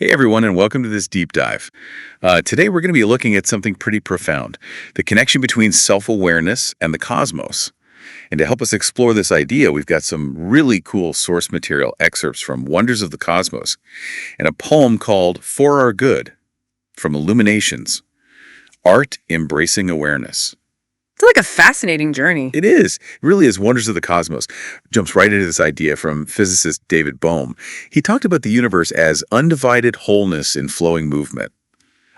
Hey everyone, and welcome to this deep dive. Today we're going to be looking at something pretty profound, the connection between self-awareness and the cosmos. And to help us explore this idea, we've got some really cool source material excerpts from Wonders of the Cosmos and a poem called For Our Good from Illuminations, Art Embracing Awareness. It's like a fascinating journey. It is. It really is. Wonders of the Cosmos jumps right into this idea from physicist David Bohm. He talked about the universe as undivided wholeness in flowing movement.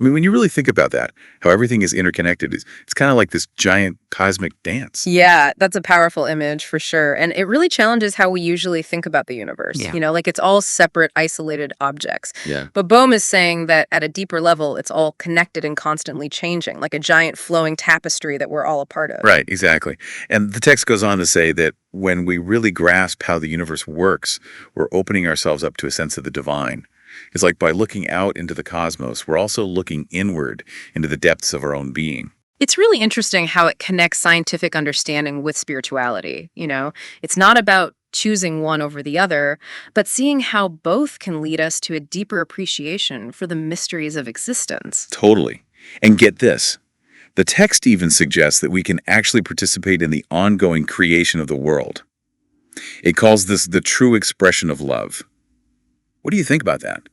I mean, when you really think about that, how everything is interconnected, it's kind of like this giant cosmic dance. Yeah, that's a powerful image for sure. And it really challenges how we usually think about the universe. Yeah. Like it's all separate, isolated objects. Yeah. But Bohm is saying that at a deeper level, it's all connected and constantly changing, like a giant flowing tapestry that we're all a part of. Right, exactly. And the text goes on to say that when we really grasp how the universe works, we're opening ourselves up to a sense of the divine. It's like by looking out into the cosmos, we're also looking inward into the depths of our own being. It's really interesting how it connects scientific understanding with spirituality. It's not about choosing one over the other, but seeing how both can lead us to a deeper appreciation for the mysteries of existence. Totally. And get this. The text even suggests that we can actually participate in the ongoing creation of the world. It calls this the true expression of love. What do you think about that?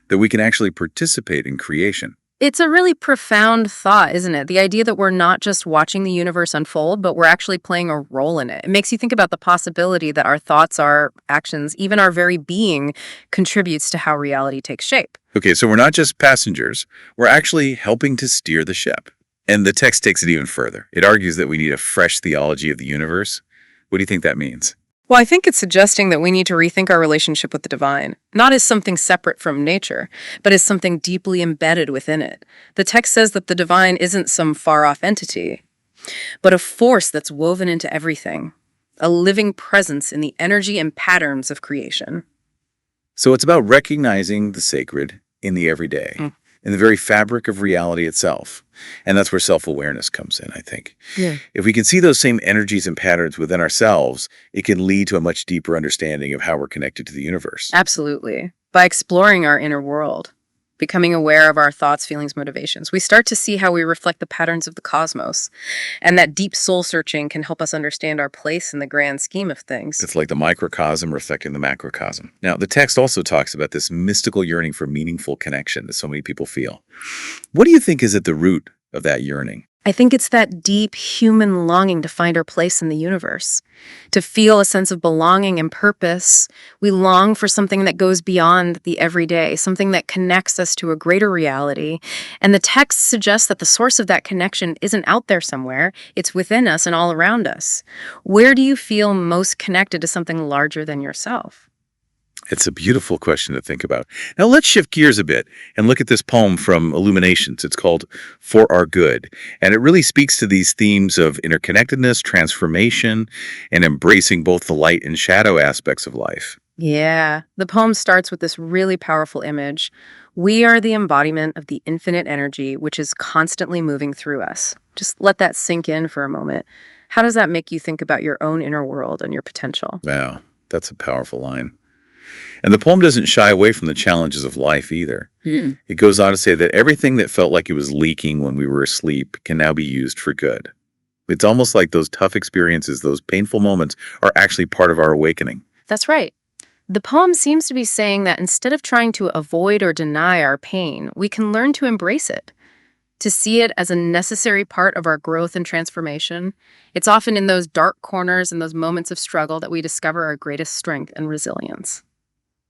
That we can actually participate in creation. It's a really profound thought, isn't it? The idea that we're not just watching the universe unfold, but we're actually playing a role in it. It makes you think about the possibility that our thoughts, our actions, even our very being contributes to how reality takes shape. Okay, so we're not just passengers. We're actually helping to steer the ship. And the text takes it even further. It argues that we need a fresh theology of the universe. What do you think that means? Well, I think it's suggesting that we need to rethink our relationship with the divine, not as something separate from nature, but as something deeply embedded within it. The text says that the divine isn't some far-off entity, but a force that's woven into everything, a living presence in the energy and patterns of creation. So it's about recognizing the sacred in the everyday, in the very fabric of reality itself. And that's where self-awareness comes in, I think. Yeah. If we can see those same energies and patterns within ourselves, it can lead to a much deeper understanding of how we're connected to the universe. Absolutely. By exploring our inner world, becoming aware of our thoughts, feelings, motivations, we start to see how we reflect the patterns of the cosmos. And that deep soul searching can help us understand our place in the grand scheme of things. It's like the microcosm reflecting the macrocosm. Now, the text also talks about this mystical yearning for meaningful connection that so many people feel. What do you think is at the root of that yearning? I think it's that deep human longing to find our place in the universe, to feel a sense of belonging and purpose. We long for something that goes beyond the everyday, something that connects us to a greater reality. And the text suggests that the source of that connection isn't out there somewhere. It's within us and all around us. Where do you feel most connected to something larger than yourself? It's a beautiful question to think about. Now let's shift gears a bit and look at this poem from Illuminations. It's called For Our Good. And it really speaks to these themes of interconnectedness, transformation, and embracing both the light and shadow aspects of life. Yeah, the poem starts with this really powerful image. We are the embodiment of the infinite energy, which is constantly moving through us. Just let that sink in for a moment. How does that make you think about your own inner world and your potential? Wow, that's a powerful line. And the poem doesn't shy away from the challenges of life either. It goes on to say that everything that felt like it was leaking when we were asleep can now be used for good. It's almost like those tough experiences, those painful moments, are actually part of our awakening. That's right. The poem seems to be saying that instead of trying to avoid or deny our pain, we can learn to embrace it, to see it as a necessary part of our growth and transformation. It's often in those dark corners and those moments of struggle that we discover our greatest strength and resilience.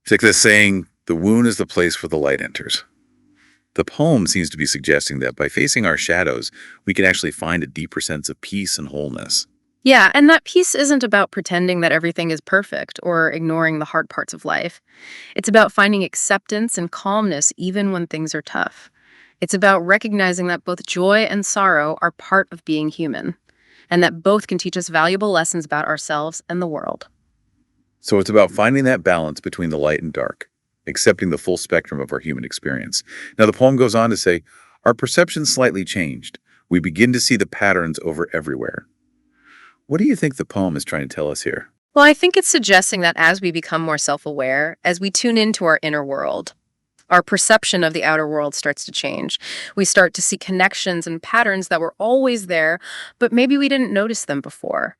It's like this saying, the wound is the place where the light enters. The poem seems to be suggesting that by facing our shadows, we can actually find a deeper sense of peace and wholeness. Yeah, and that peace isn't about pretending that everything is perfect or ignoring the hard parts of life. It's about finding acceptance and calmness even when things are tough. It's about recognizing that both joy and sorrow are part of being human, and that both can teach us valuable lessons about ourselves and the world. So it's about finding that balance between the light and dark, accepting the full spectrum of our human experience. Now, the poem goes on to say, our perception's slightly changed. We begin to see the patterns over everywhere. What do you think the poem is trying to tell us here? Well, I think it's suggesting that as we become more self-aware, as we tune into our inner world, Our perception of the outer world starts to change. We start to see connections and patterns that were always there, but maybe we didn't notice them before.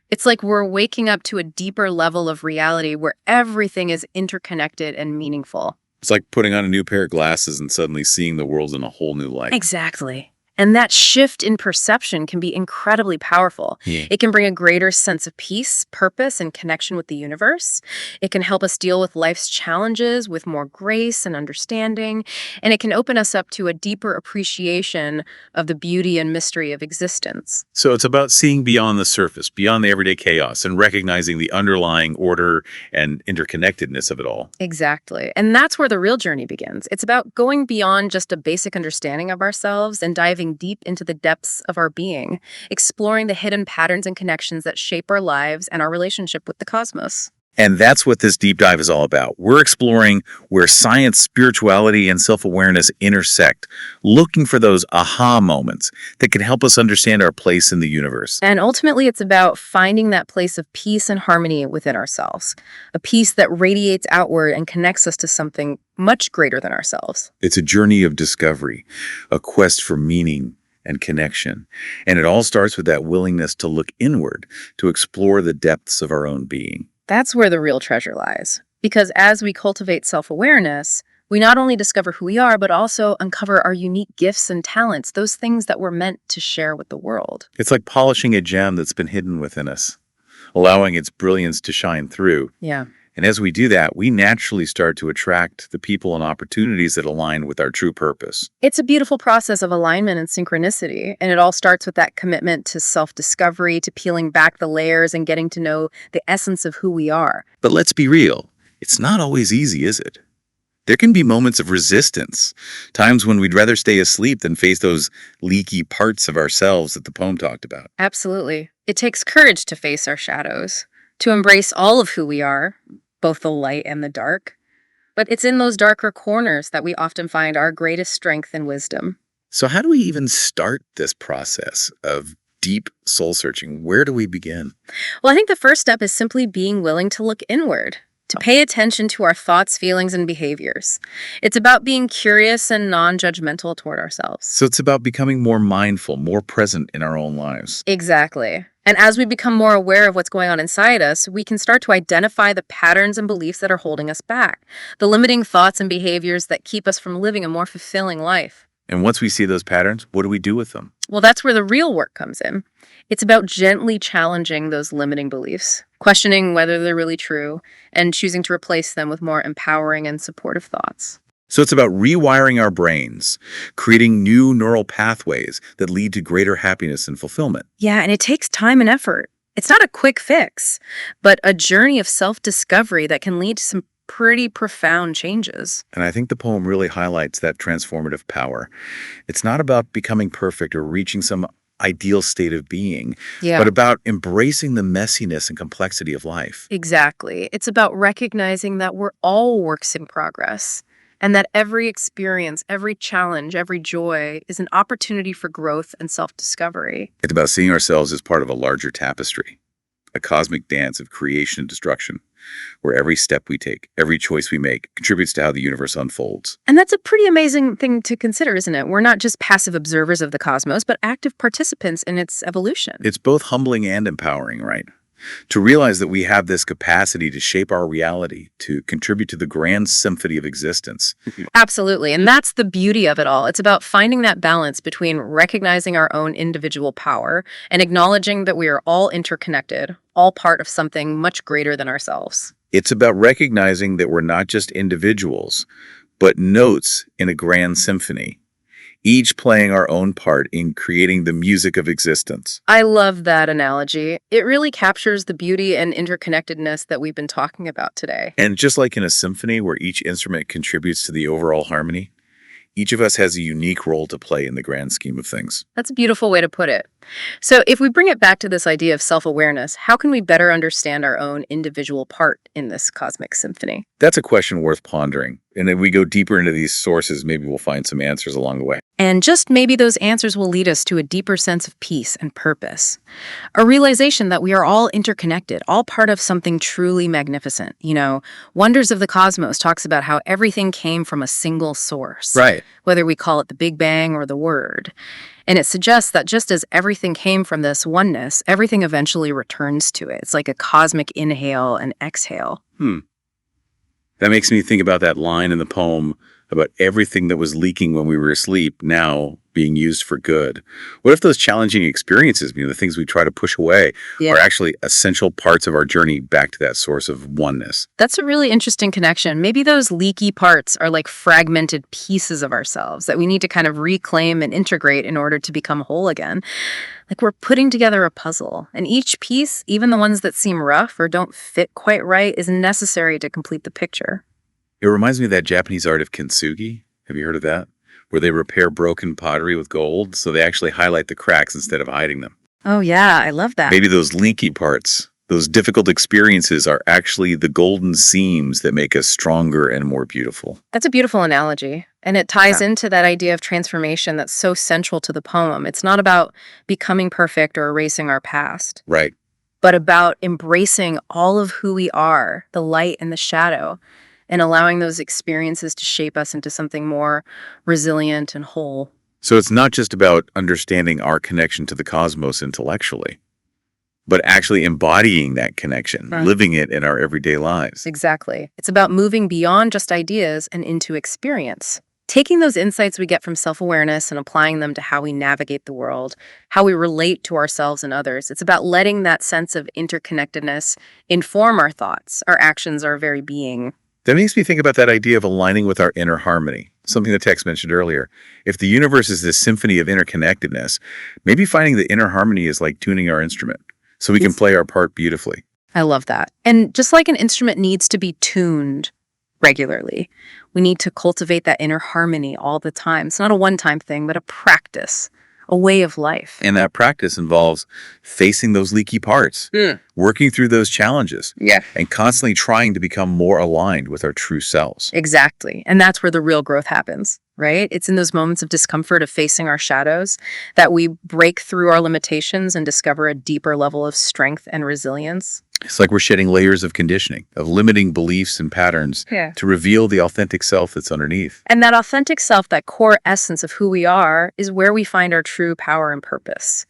It's like we're waking up to a deeper level of reality where everything is interconnected and meaningful. It's like putting on a new pair of glasses and suddenly seeing the world in a whole new light. Exactly. And that shift in perception can be incredibly powerful. Yeah. It can bring a greater sense of peace, purpose, and connection with the universe. It can help us deal with life's challenges with more grace and understanding. And it can open us up to a deeper appreciation of the beauty and mystery of existence. So it's about seeing beyond the surface, beyond the everyday chaos, and recognizing the underlying order and interconnectedness of it all. Exactly. And that's where the real journey begins. It's about going beyond just a basic understanding of ourselves and diving deep into the depths of our being, exploring the hidden patterns and connections that shape our lives and our relationship with the cosmos. And that's what this deep dive is all about. We're exploring where science, spirituality, and self-awareness intersect, looking for those aha moments that can help us understand our place in the universe. And ultimately, it's about finding that place of peace and harmony within ourselves, a peace that radiates outward and connects us to something much greater than ourselves. It's a journey of discovery, a quest for meaning and connection. And it all starts with that willingness to look inward, to explore the depths of our own being. That's where the real treasure lies. Because as we cultivate self-awareness, we not only discover who we are, but also uncover our unique gifts and talents, those things that we're meant to share with the world. It's like polishing a gem that's been hidden within us, allowing its brilliance to shine through. Yeah. And as we do that, we naturally start to attract the people and opportunities that align with our true purpose. It's a beautiful process of alignment and synchronicity, and it all starts with that commitment to self-discovery, to peeling back the layers and getting to know the essence of who we are. But let's be real, it's not always easy, is it? There can be moments of resistance, times when we'd rather stay asleep than face those leaky parts of ourselves that the poem talked about. Absolutely. It takes courage to face our shadows, to embrace all of who we are, both the light and the dark. But it's in those darker corners that we often find our greatest strength and wisdom. So how do we even start this process of deep soul searching? Where do we begin? Well, I think the first step is simply being willing to look inward, to pay attention to our thoughts, feelings, and behaviors. It's about being curious and non-judgmental toward ourselves. So it's about becoming more mindful, more present in our own lives. Exactly. And as we become more aware of what's going on inside us, we can start to identify the patterns and beliefs that are holding us back, the limiting thoughts and behaviors that keep us from living a more fulfilling life. And once we see those patterns, what do we do with them? Well, that's where the real work comes in. It's about gently challenging those limiting beliefs, questioning whether they're really true, and choosing to replace them with more empowering and supportive thoughts. So it's about rewiring our brains, creating new neural pathways that lead to greater happiness and fulfillment. Yeah, and it takes time and effort. It's not a quick fix, but a journey of self-discovery that can lead to some pretty profound changes. And I think the poem really highlights that transformative power. It's not about becoming perfect or reaching some ideal state of being, Yeah, but about embracing the messiness and complexity of life. exactly. It's about recognizing that we're all works in progress, and that every experience, every challenge, every joy is an opportunity for growth and self-discovery. It's about seeing ourselves as part of a larger tapestry, a cosmic dance of creation and destruction, where every step we take, every choice we make, contributes to how the universe unfolds. And that's a pretty amazing thing to consider, isn't it? We're not just passive observers of the cosmos, but active participants in its evolution. It's both humbling and empowering, right? To realize that we have this capacity to shape our reality, to contribute to the grand symphony of existence. Absolutely. And that's the beauty of it all. It's about finding that balance between recognizing our own individual power and acknowledging that we are all interconnected, all part of something much greater than ourselves. It's about recognizing that we're not just individuals, but notes in a grand symphony, each playing our own part in creating the music of existence. I love that analogy. It really captures the beauty and interconnectedness that we've been talking about today. And just like in a symphony where each instrument contributes to the overall harmony, each of us has a unique role to play in the grand scheme of things. That's a beautiful way to put it. So, if we bring it back to this idea of self awareness, how can we better understand our own individual part in this cosmic symphony? That's a question worth pondering. And if we go deeper into these sources, maybe we'll find some answers along the way. And just maybe those answers will lead us to a deeper sense of peace and purpose. A realization that we are all interconnected, all part of something truly magnificent. Wonders of the Cosmos talks about how everything came from a single source, Right. whether we call it the Big Bang or the Word. And it suggests that just as everything came from this oneness, everything eventually returns to it. It's like a cosmic inhale and exhale. That makes me think about that line in the poem about everything that was leaking when we were asleep now being used for good. What if those challenging experiences, the things we try to push away, are actually essential parts of our journey back to that source of oneness? That's a really interesting connection. Maybe those leaky parts are like fragmented pieces of ourselves that we need to kind of reclaim and integrate in order to become whole again. Like we're putting together a puzzle, and each piece, even the ones that seem rough or don't fit quite right, is necessary to complete the picture. It reminds me of that Japanese art of kintsugi. Have you heard of that? Where they repair broken pottery with gold, so they actually highlight the cracks instead of hiding them. Oh, yeah, I love that. Maybe those leaky parts, those difficult experiences are actually the golden seams that make us stronger and more beautiful. That's a beautiful analogy. And it ties into that idea of transformation that's so central to the poem. It's not about becoming perfect or erasing our past, Right. but about embracing all of who we are, the light and the shadow, and allowing those experiences to shape us into something more resilient and whole. So it's not just about understanding our connection to the cosmos intellectually, but actually embodying that connection, Right. living it in our everyday lives. Exactly. It's about moving beyond just ideas and into experience. Taking those insights we get from self-awareness and applying them to how we navigate the world, how we relate to ourselves and others. It's about letting that sense of interconnectedness inform our thoughts, our actions, our very being. That makes me think about that idea of aligning with our inner harmony, something the text mentioned earlier. If the universe is this symphony of interconnectedness, maybe finding the inner harmony is like tuning our instrument so we can Yes. play our part beautifully. I love that. And just like an instrument needs to be tuned regularly, we need to cultivate that inner harmony all the time. It's not a one-time thing, but a practice, a way of life. And that practice involves facing those leaky parts, working through those challenges, Yeah. and constantly trying to become more aligned with our true selves. Exactly. And that's where the real growth happens, right? It's in those moments of discomfort of facing our shadows that we break through our limitations and discover a deeper level of strength and resilience. It's like we're shedding layers of conditioning, of limiting beliefs and patterns Yeah. to reveal the authentic self that's underneath. And that authentic self, that core essence of who we are, is where we find our true power and purpose.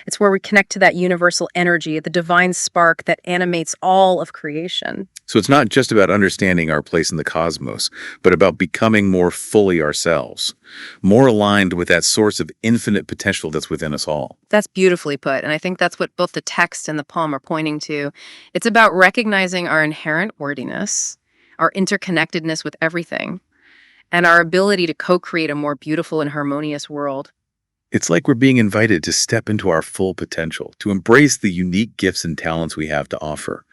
It's where we connect to that universal energy, the divine spark that animates all of creation. So it's not just about understanding our place in the cosmos, but about becoming more fully ourselves, more aligned with that source of infinite potential that's within us all. That's beautifully put. And I think that's what both the text and the poem are pointing to. It's about recognizing our inherent worthiness, our interconnectedness with everything, and our ability to co-create a more beautiful and harmonious world. It's like we're being invited to step into our full potential, to embrace the unique gifts and talents we have to offer,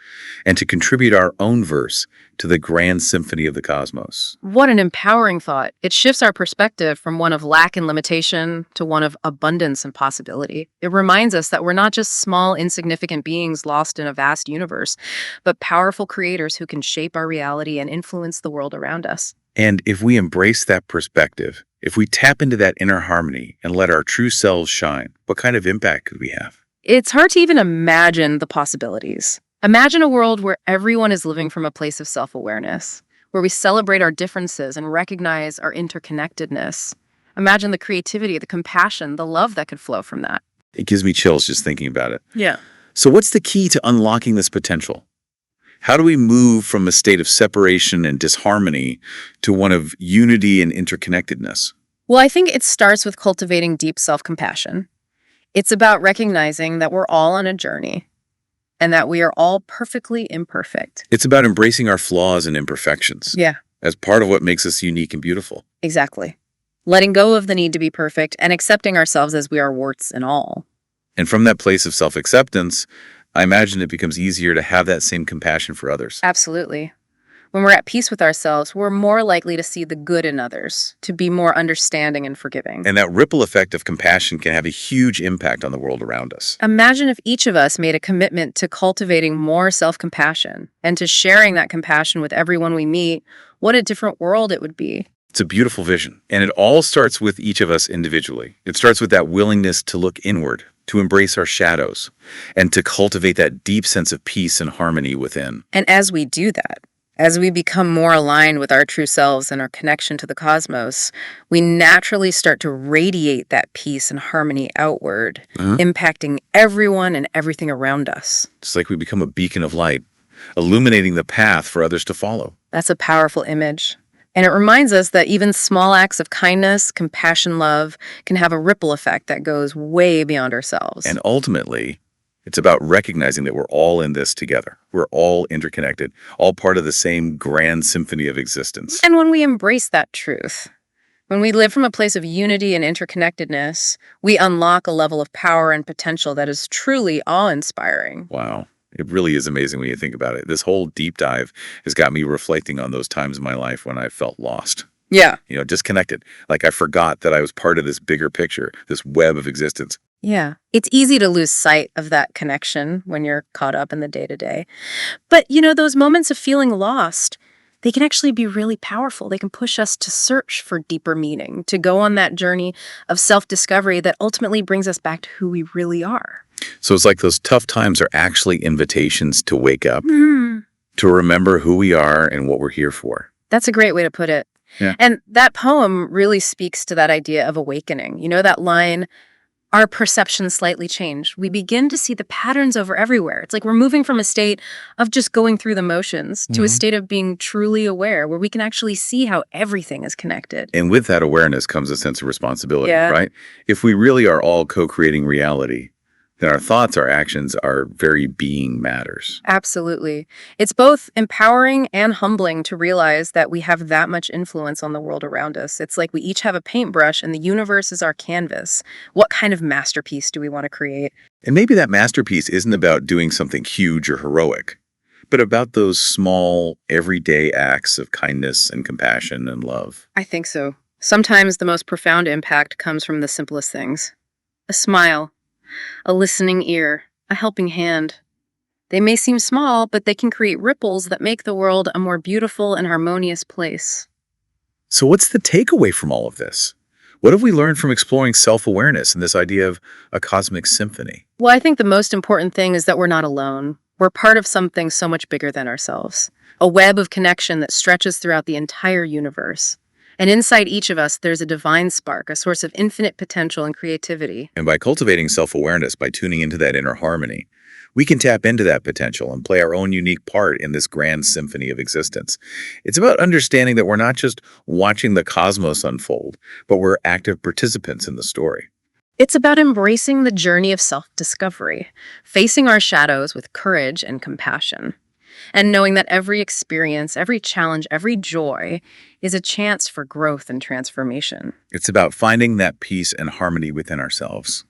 and to contribute our own verse to the grand symphony of the cosmos. What an empowering thought. It shifts our perspective from one of lack and limitation to one of abundance and possibility. It reminds us that we're not just small, insignificant beings lost in a vast universe, but powerful creators who can shape our reality and influence the world around us. And if we embrace that perspective, if we tap into that inner harmony and let our true selves shine, what kind of impact could we have? It's hard to even imagine the possibilities. Imagine a world where everyone is living from a place of self-awareness, where we celebrate our differences and recognize our interconnectedness. Imagine the creativity, the compassion, the love that could flow from that. It gives me chills just thinking about it. Yeah. So what's the key to unlocking this potential? How do we move from a state of separation and disharmony to one of unity and interconnectedness? Well, I think it starts with cultivating deep self-compassion. It's about recognizing that we're all on a journey and that we are all perfectly imperfect. It's about embracing our flaws and imperfections Yeah, as part of what makes us unique and beautiful. exactly. Letting go of the need to be perfect and accepting ourselves as we are, warts and all. And from that place of self-acceptance, I imagine it becomes easier to have that same compassion for others. Absolutely. When we're at peace with ourselves, we're more likely to see the good in others, to be more understanding and forgiving. And that ripple effect of compassion can have a huge impact on the world around us. Imagine if each of us made a commitment to cultivating more self-compassion and to sharing that compassion with everyone we meet. What a different world it would be. It's a beautiful vision, and it all starts with each of us individually. It starts with that willingness to look inward, to embrace our shadows, and to cultivate that deep sense of peace and harmony within. And as we do that, as we become more aligned with our true selves and our connection to the cosmos, we naturally start to radiate that peace and harmony outward, impacting everyone and everything around us. It's like we become a beacon of light, illuminating the path for others to follow. That's a powerful image. And it reminds us that even small acts of kindness, compassion, love can have a ripple effect that goes way beyond ourselves. And ultimately, it's about recognizing that we're all in this together. We're all interconnected, all part of the same grand symphony of existence. And when we embrace that truth, when we live from a place of unity and interconnectedness, we unlock a level of power and potential that is truly awe-inspiring. Wow. It really is amazing when you think about it. This whole deep dive has got me reflecting on those times in my life when I felt lost, Yeah. disconnected. Like I forgot that I was part of this bigger picture, this web of existence. Yeah. It's easy to lose sight of that connection when you're caught up in the day-to-day. But, those moments of feeling lost, they can actually be really powerful. They can push us to search for deeper meaning, to go on that journey of self-discovery that ultimately brings us back to who we really are. So it's like those tough times are actually invitations to wake up, to remember who we are and what we're here for. That's a great way to put it. Yeah. And that poem really speaks to that idea of awakening. That line, our perceptions slightly change. We begin to see the patterns over everywhere. It's like we're moving from a state of just going through the motions to a state of being truly aware, where we can actually see how everything is connected. And with that awareness comes a sense of responsibility, Yeah. right? If we really are all co-creating reality, then our thoughts, our actions, our very being matters. Absolutely. It's both empowering and humbling to realize that we have that much influence on the world around us. It's like we each have a paintbrush and the universe is our canvas. What kind of masterpiece do we want to create? And maybe that masterpiece isn't about doing something huge or heroic, but about those small, everyday acts of kindness and compassion and love. I think so. Sometimes the most profound impact comes from the simplest things. A smile, a listening ear, a helping hand. They may seem small, but they can create ripples that make the world a more beautiful and harmonious place. So what's the takeaway from all of this? What have we learned from exploring self-awareness and this idea of a cosmic symphony? Well, I think the most important thing is that we're not alone. We're part of something so much bigger than ourselves. A web of connection that stretches throughout the entire universe. And inside each of us, there's a divine spark, a source of infinite potential and creativity. And by cultivating self-awareness, by tuning into that inner harmony, we can tap into that potential and play our own unique part in this grand symphony of existence. It's about understanding that we're not just watching the cosmos unfold, but we're active participants in the story. It's about embracing the journey of self-discovery, facing our shadows with courage and compassion, and knowing that every experience, every challenge, every joy is a chance for growth and transformation. It's about finding that peace and harmony within ourselves,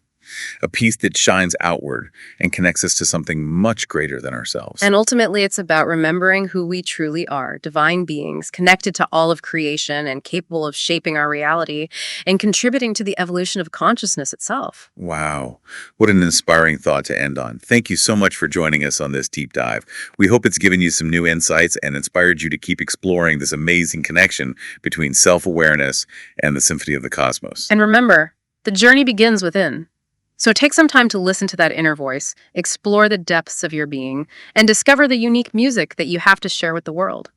a peace that shines outward and connects us to something much greater than ourselves. And ultimately, it's about remembering who we truly are, divine beings, connected to all of creation and capable of shaping our reality and contributing to the evolution of consciousness itself. Wow, what an inspiring thought to end on. Thank you so much for joining us on this deep dive. We hope it's given you some new insights and inspired you to keep exploring this amazing connection between self-awareness and the symphony of the cosmos. And remember, the journey begins within. So take some time to listen to that inner voice, explore the depths of your being, and discover the unique music that you have to share with the world.